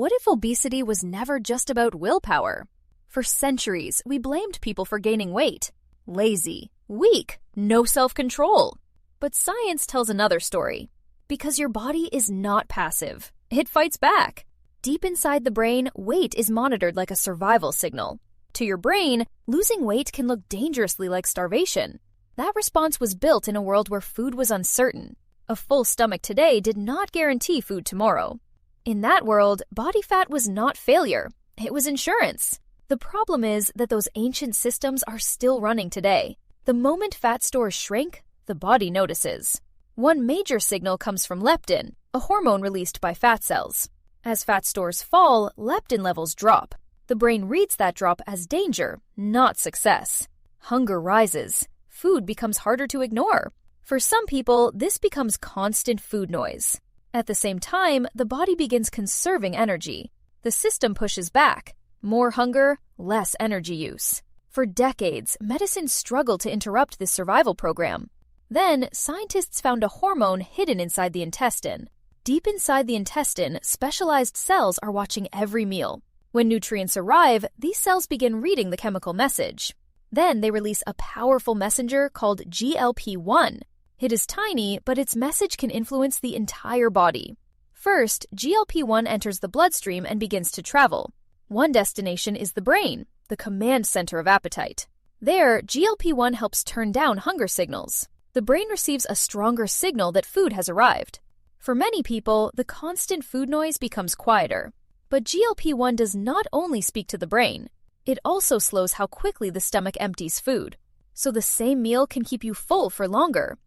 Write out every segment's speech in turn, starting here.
What if obesity was never just about willpower? For centuries, we blamed people for gaining weight. Lazy, weak, no self-control. But science tells another story. Because your body is not passive. It fights back. Deep inside the brain, weight is monitored like a survival signal. To your brain, losing weight can look dangerously like starvation. That response was built in a world where food was uncertain. A full stomach today did not guarantee food tomorrow. In that world, body fat was not failure. It was insurance. The problem is that those ancient systems are still running today. The moment fat stores shrink, the body notices. One major signal comes from leptin, a hormone released by fat cells. As fat stores fall, leptin levels drop. The brain reads that drop as danger, not success. Hunger rises. Food becomes harder to ignore. For some people, this becomes constant food noise. At the same time, the body begins conserving energy. The system pushes back. More hunger, less energy use. For decades, medicine struggled to interrupt this survival program. Then, scientists found a hormone hidden inside the intestine. Deep inside the intestine, specialized cells are watching every meal. When nutrients arrive, these cells begin reading the chemical message. Then they release a powerful messenger called GLP-1. It is tiny, but its message can influence the entire body. First, GLP-1 enters the bloodstream and begins to travel. One destination is the brain, the command center of appetite. There, GLP-1 helps turn down hunger signals. The brain receives a stronger signal that food has arrived. For many people, the constant food noise becomes quieter. But GLP-1 does not only speak to the brain, it also slows how quickly the stomach empties food. So the same meal can keep you full for longer.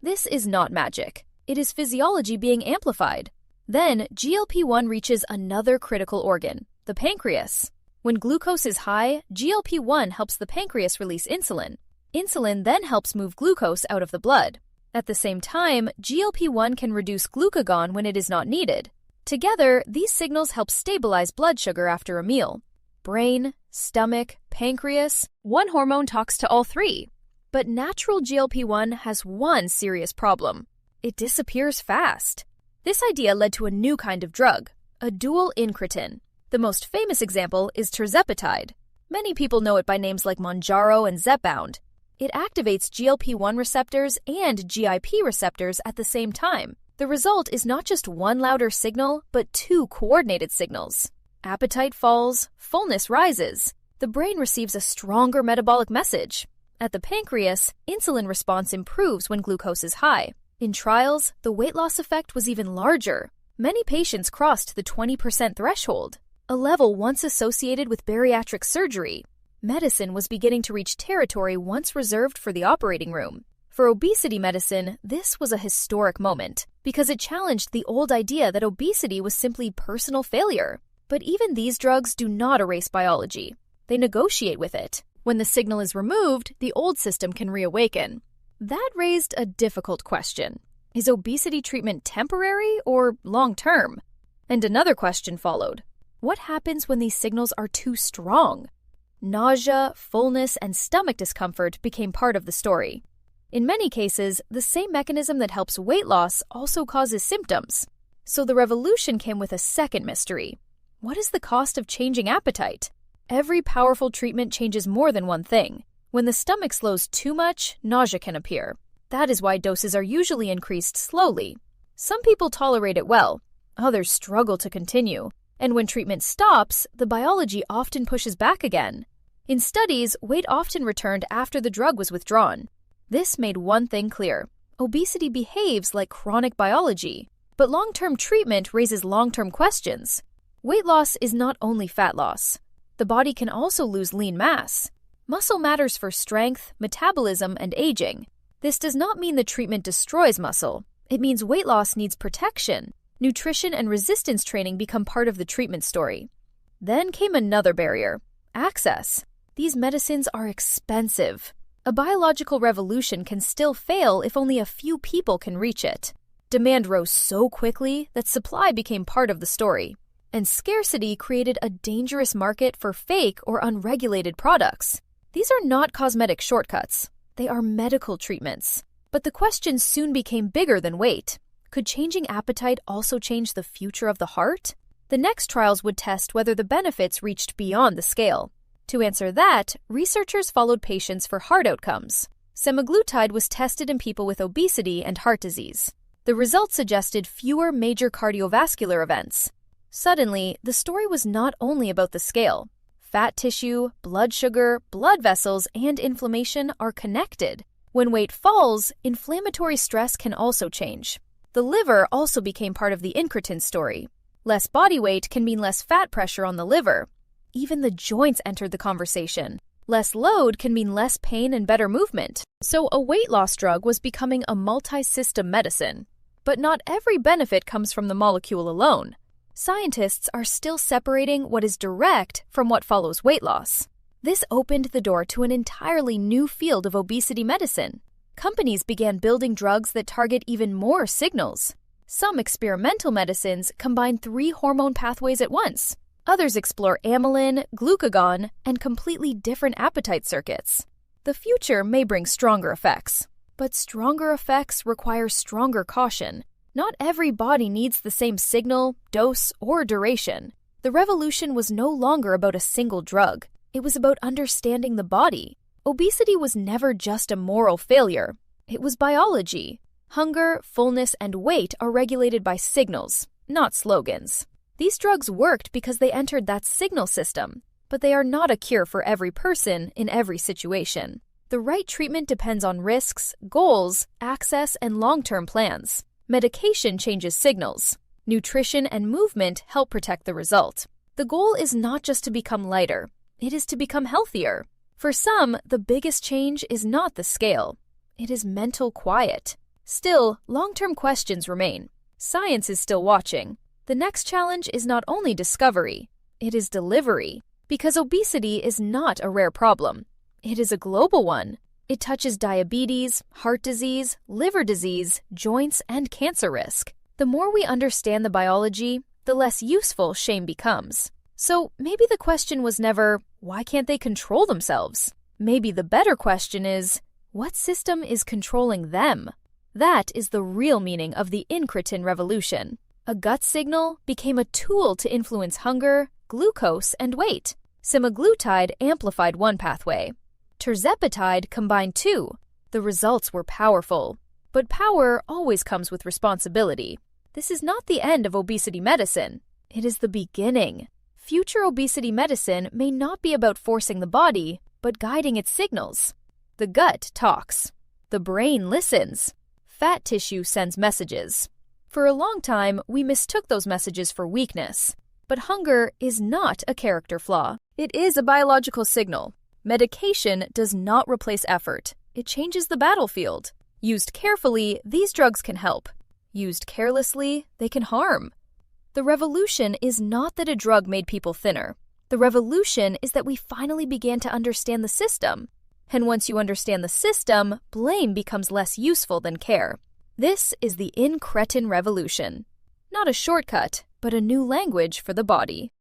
This is not magic. It is physiology being amplified. Then, GLP-1 reaches another critical organ, the pancreas. When glucose is high, GLP-1 helps the pancreas release insulin. Insulin then helps move glucose out of the blood. At the same time, GLP-1 can reduce glucagon when it is not needed. Together, these signals help stabilize blood sugar after a meal. Brain, stomach, pancreas, one hormone talks to all three. But natural GLP-1 has one serious problem. It disappears fast. This idea led to a new kind of drug, a dual incretin. The most famous example is Tirzepatide. Many people know it by names like Mounjaro and Zepbound. It activates GLP-1 receptors and GIP receptors at the same time. The result is not just one louder signal, but two coordinated signals. Appetite falls, fullness rises. The brain receives a stronger metabolic message. At the pancreas, insulin response improves when glucose is high. In trials, the weight loss effect was even larger. Many patients crossed the 20% threshold, a level once associated with bariatric surgery. Medicine was beginning to reach territory once reserved for the operating room. For obesity medicine, this was a historic moment because it challenged the old idea that obesity was simply personal failure. But even these drugs do not erase biology. They negotiate with it. When the signal is removed, the old system can reawaken. That raised a difficult question. Is obesity treatment temporary or long-term? And another question followed. What happens when these signals are too strong? Nausea, fullness, and stomach discomfort became part of the story. In many cases, the same mechanism that helps weight loss also causes symptoms. So the revolution came with a second mystery. What is the cost of changing appetite? Every powerful treatment changes more than one thing. When the stomach slows too much, nausea can appear. That is why doses are usually increased slowly. Some people tolerate it well, others struggle to continue. And when treatment stops, the biology often pushes back again. In studies, weight often returned after the drug was withdrawn. This made one thing clear. Obesity behaves like chronic biology. But long-term treatment raises long-term questions. Weight loss is not only fat loss. The body can also lose lean mass. Muscle matters for strength, metabolism, and aging. This does not mean the treatment destroys muscle. It means weight loss needs protection. Nutrition and resistance training become part of the treatment story. Then came another barrier: access. These medicines are expensive. A biological revolution can still fail if only a few people can reach it. Demand rose so quickly that supply became part of the story. And scarcity created a dangerous market for fake or unregulated products. These are not cosmetic shortcuts. They are medical treatments. But the question soon became bigger than weight. Could changing appetite also change the future of the heart? The next trials would test whether the benefits reached beyond the scale. To answer that, researchers followed patients for heart outcomes. Semaglutide was tested in people with obesity and heart disease. The results suggested fewer major cardiovascular events. Suddenly, the story was not only about the scale. Fat tissue, blood sugar, blood vessels, and inflammation are connected. When weight falls, inflammatory stress can also change. The liver also became part of the incretin story. Less body weight can mean less fat pressure on the liver. Even the joints entered the conversation. Less load can mean less pain and better movement. So a weight loss drug was becoming a multi-system medicine. But not every benefit comes from the molecule alone. Scientists are still separating what is direct from what follows weight loss. This opened the door to an entirely new field of obesity medicine. Companies began building drugs that target even more signals. Some experimental medicines combine 3 hormone pathways at once. Others explore amylin, glucagon, and completely different appetite circuits. The future may bring stronger effects, but stronger effects require stronger caution. Not every body needs the same signal, dose, or duration. The revolution was no longer about a single drug. It was about understanding the body. Obesity was never just a moral failure. It was biology. Hunger, fullness, and weight are regulated by signals, not slogans. These drugs worked because they entered that signal system, but they are not a cure for every person in every situation. The right treatment depends on risks, goals, access, and long-term plans. Medication changes signals. Nutrition and movement help protect the result. The goal is not just to become lighter. It is to become healthier. For some, the biggest change is not the scale. It is mental quiet. Still, long-term questions remain. Science is still watching. The next challenge is not only discovery, it is delivery. Because obesity is not a rare problem. It is a global one. It touches diabetes, heart disease, liver disease, joints, and cancer risk. The more we understand the biology, the less useful shame becomes. So maybe the question was never, why can't they control themselves? Maybe the better question is, what system is controlling them? That is the real meaning of the incretin revolution. A gut signal became a tool to influence hunger, glucose, and weight. Semaglutide amplified one pathway. Tirzepatide combined 2. The results were powerful. But power always comes with responsibility. This is not the end of obesity medicine. It is the beginning. Future obesity medicine may not be about forcing the body, but guiding its signals. The gut talks. The brain listens. Fat tissue sends messages. For a long time, we mistook those messages for weakness. But hunger is not a character flaw. It is a biological signal. Medication does not replace effort. It changes the battlefield. Used carefully, these drugs can help. Used carelessly, they can harm. The revolution is not that a drug made people thinner. The revolution is that we finally began to understand the system. And once you understand the system, blame becomes less useful than care. This is the incretin revolution. Not a shortcut, but a new language for the body.